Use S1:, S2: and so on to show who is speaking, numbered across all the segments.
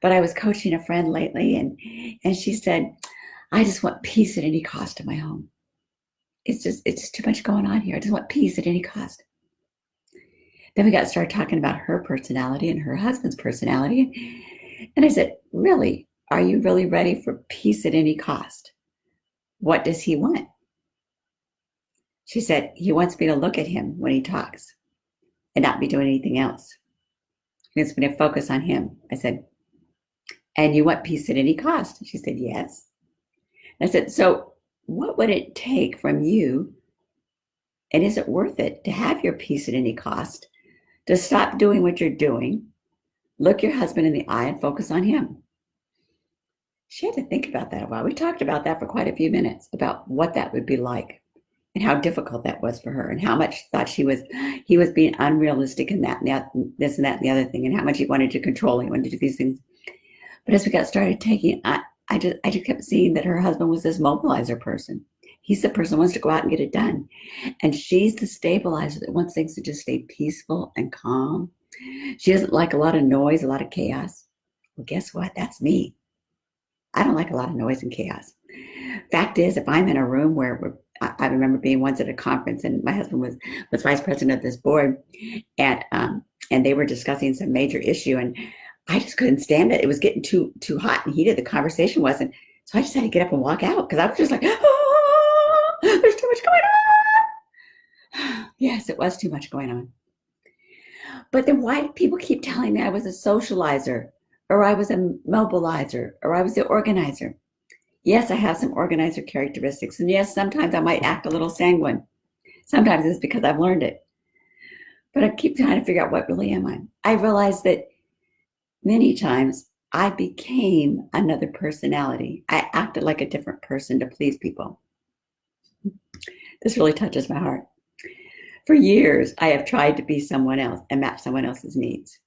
S1: But I was coaching a friend lately, and she said, I just want peace at any cost in my home. It's just too much going on here. I just want peace at any cost. Then we got started talking about her personality and her husband's personality. And I said, really, are you really ready for peace at any cost? What does he want? She said, he wants me to look at him when he talks and not be doing anything else. He wants me to focus on him. I said, and you want peace at any cost? She said, yes. And I said, so what would it take from you? And is it worth it to have your peace at any cost, to stop doing what you're doing, look your husband in the eye and focus on him? She had to think about that a while. We talked about that for quite a few minutes, about what that would be like and how difficult that was for her, and how much she thought he was being unrealistic in that, and that, this and that and the other thing, and how much he wanted to control, he wanted to do these things. But as we got started taking, I just kept seeing that her husband was this mobilizer person. He's the person who wants to go out and get it done. And she's the stabilizer that wants things to just stay peaceful and calm. She doesn't like a lot of noise, a lot of chaos. Well, guess what? That's me. I don't like a lot of noise and chaos. Fact is, if I'm in a room where I remember being once at a conference, and my husband was vice president of this board, and they were discussing some major issue, and I just couldn't stand it. It was getting too hot and heated. The conversation wasn't. So I just had to get up and walk out, because I was just like, oh, there's too much going on. Yes, it was too much going on. But then why do people keep telling me I was a socializer, or I was a mobilizer, or I was the organizer? Yes, I have some organizer characteristics. And yes, sometimes I might act a little sanguine. Sometimes it's because I've learned it. But I keep trying to figure out, what really am I? I realized that many times I became another personality. I acted like a different person to please people. This really touches my heart. For years, I have tried to be someone else and match someone else's needs.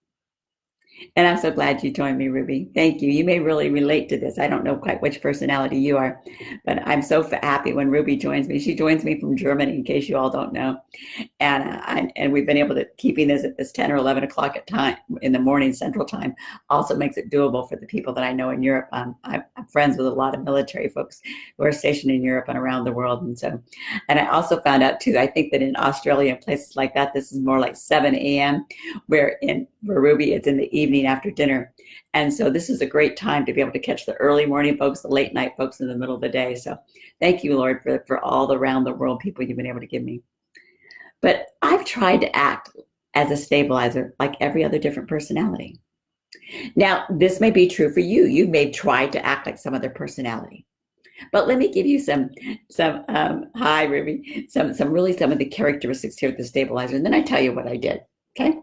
S1: And I'm so glad you joined me, Ruby. Thank you. You may really relate to this. I don't know quite which personality you are, but I'm so happy when Ruby joins me. She joins me from Germany, in case you all don't know. And we've been able to keeping this at this 10 or 11 o'clock at time in the morning Central Time also makes it doable for the people that I know in Europe. I'm friends with a lot of military folks who are stationed in Europe and around the world. And I also found out too, I think that in Australia and places like that, this is more like 7 a.m. where for Ruby, it's in the evening after dinner. And so this is a great time to be able to catch the early morning folks, the late night folks in the middle of the day. So thank you, Lord, for all the around the world people you've been able to give me. But I've tried to act as a stabilizer like every other different personality. Now, this may be true for you. You may try to act like some other personality. But let me give you some hi, Ruby, some of the characteristics here of the stabilizer, and then I tell you what I did, okay?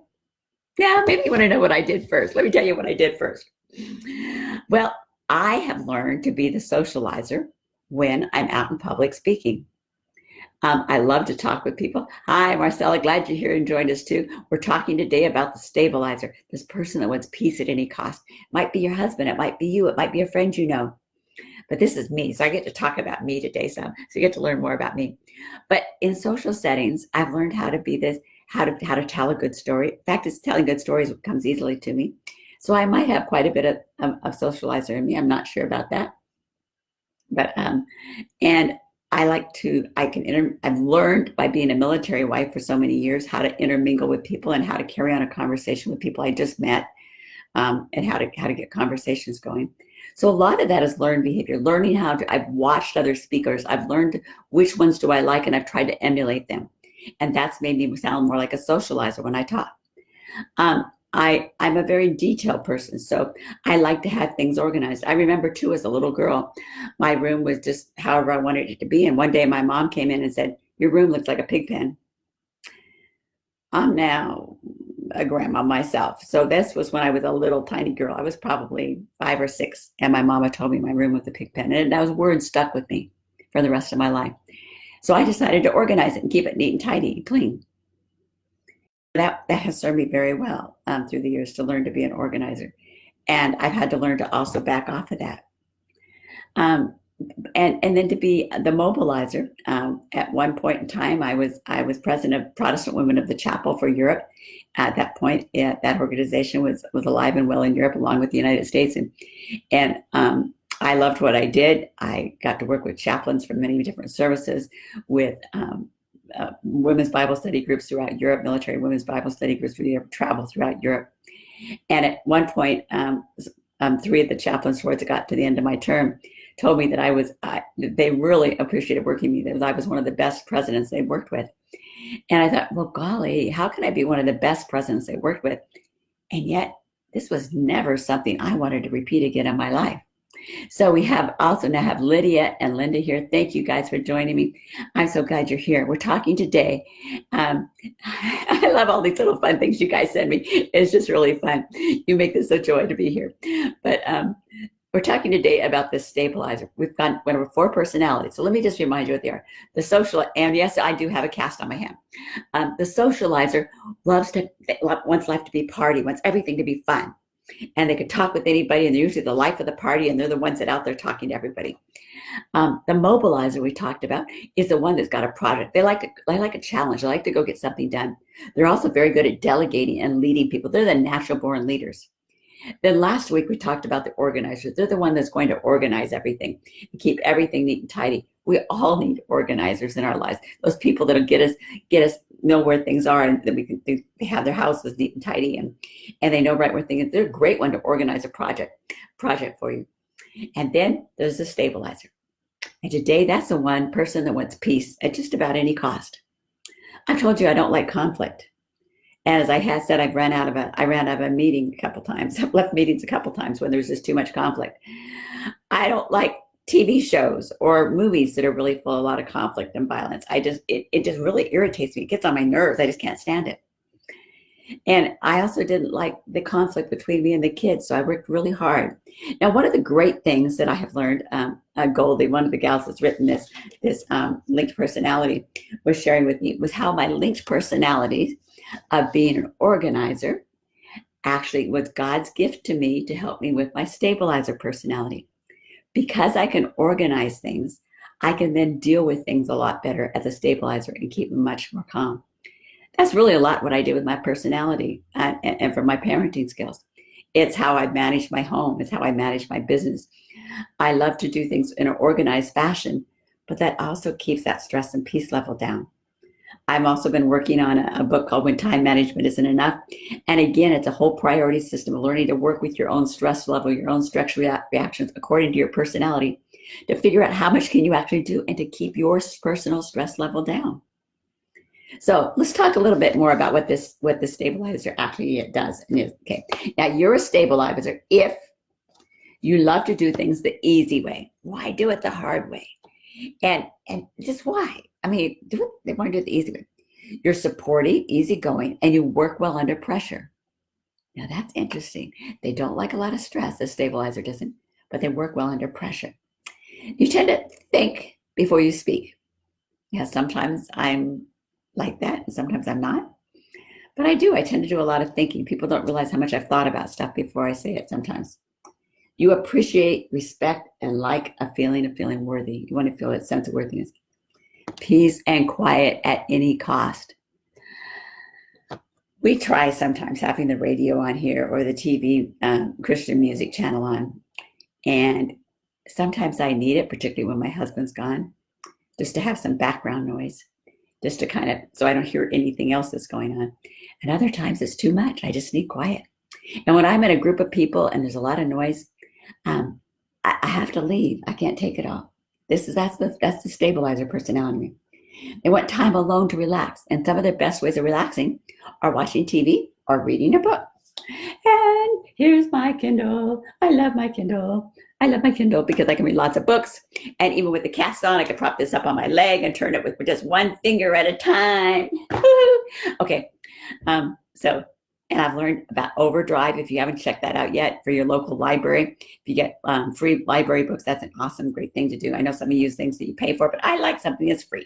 S1: Now, maybe you want to know what I did first. Let me tell you what I did first. Well, I have learned to be the socializer when I'm out in public speaking. I love to talk with people. Hi, Marcella, glad you're here and joined us too. We're talking today about the stabilizer, this person that wants peace at any cost. It might be your husband, it might be you, it might be a friend you know. But this is me, so I get to talk about me today some, so you get to learn more about me. But in social settings, I've learned how to be this, how to tell a good story. In fact, it's telling good stories comes easily to me. So I might have quite a bit of socializer in me. I'm not sure about that. But and I've learned by being a military wife for so many years how to intermingle with people and how to carry on a conversation with people I just met, and how to get conversations going. So a lot of that is learned behavior, learning I've watched other speakers. I've learned which ones do I like, and I've tried to emulate them. And that's made me sound more like a socializer when I talk. I'm a very detailed person, so I like to have things organized. I remember too, as a little girl, my room was just however I wanted it to be. And one day my mom came in and said, your room looks like a pig pen. I'm now a grandma myself. So this was when I was a little tiny girl. I was probably 5 or 6. And my mama told me my room was a pig pen. And those words stuck with me for the rest of my life. So I decided to organize it and keep it neat and tidy and clean. That has served me very well through the years, to learn to be an organizer. And I've had to learn to also back off of that. and then to be the mobilizer. At one point in time, I was president of Protestant Women of the Chapel for Europe. At that point, that organization was alive and well in Europe, along with the United States, and I loved what I did. I got to work with chaplains from many different services, with women's Bible study groups throughout Europe, military women's Bible study groups throughout Europe, travel throughout Europe. And at one point, 3 of the chaplains, towards it got to the end of my term, told me that they really appreciated working with me, that I was one of the best presidents they worked with. And I thought, well, golly, how can I be one of the best presidents they worked with? And yet, this was never something I wanted to repeat again in my life. So we also now have Lydia and Linda here. Thank you guys for joining me. I'm so glad you're here. We're talking today. I love all these little fun things you guys send me. It's just really fun. You make this a joy to be here. But we're talking today about the stabilizer. We've got 4 personalities. So let me just remind you what they are. The social, and yes, I do have a cast on my hand. The socializer wants life to be party, wants everything to be fun. And they could talk with anybody, and they're usually the life of the party, and they're the ones that out there talking to everybody. The mobilizer we talked about is the one that's got a project. They like a challenge. They like to go get something done. They're also very good at delegating and leading people. They're the natural born leaders. Then last week we talked about the organizers. They're the one that's going to organize everything and keep everything neat and tidy. We all need organizers in our lives. Those people that'll get us know where things are, and that they have their houses neat and tidy, and they know right where things are. They're a great one to organize a project for you. And then there's the stabilizer. And today, that's the one person that wants peace at just about any cost. I've told you I don't like conflict. And as I had said, I ran out of a meeting a couple times. I've left meetings a couple times when there's just too much conflict. I don't like TV shows or movies that are really full of a lot of conflict and violence. It just really irritates me. It gets on my nerves. I just can't stand it. And I also didn't like the conflict between me and the kids, so I worked really hard. Now, one of the great things that I have learned, Goldie, one of the gals that's written this linked personality, was sharing with me, was how my linked personality of being an organizer actually was God's gift to me to help me with my stabilizer personality. Because I can organize things, I can then deal with things a lot better as a stabilizer and keep them much more calm. That's really a lot what I do with my personality and for my parenting skills. It's how I manage my home. It's how I manage my business. I love to do things in an organized fashion, but that also keeps that stress and peace level down. I've also been working on a book called When Time Management Isn't Enough. And again, it's a whole priority system of learning to work with your own stress level, your own stress reactions according to your personality, to figure out how much can you actually do and to keep your personal stress level down. So let's talk a little bit more about what the stabilizer actually does. Okay, now you're a stabilizer if you love to do things the easy way. Why do it the hard way? And just why? I mean, they want to do it the easy way. You're supportive, easygoing, and you work well under pressure. Now that's interesting. They don't like a lot of stress. The stabilizer doesn't, but they work well under pressure. You tend to think before you speak. Yeah, sometimes I'm like that, and sometimes I'm not. But I tend to do a lot of thinking. People don't realize how much I've thought about stuff before I say it sometimes. You appreciate, respect, and like a feeling of feeling worthy. You want to feel that sense of worthiness. Peace and quiet at any cost. We try sometimes having the radio on here or the TV Christian music channel on. And sometimes I need it, particularly when my husband's gone, just to have some background noise, just to kind of, so I don't hear anything else that's going on. And other times it's too much. I just need quiet. And when I'm in a group of people and there's a lot of noise, I have to leave. I can't take it all. That's the stabilizer personality. They want time alone to relax. And some of the best ways of relaxing are watching TV or reading a book. And here's my Kindle. I love my Kindle. I love my Kindle because I can read lots of books. And even with the cast on, I can prop this up on my leg and turn it with just one finger at a time. Okay. And I've learned about Overdrive. If you haven't checked that out yet, for your local library, if you get free library books, that's an awesome, great thing to do. I know some of you use things that you pay for, but I like something that's free.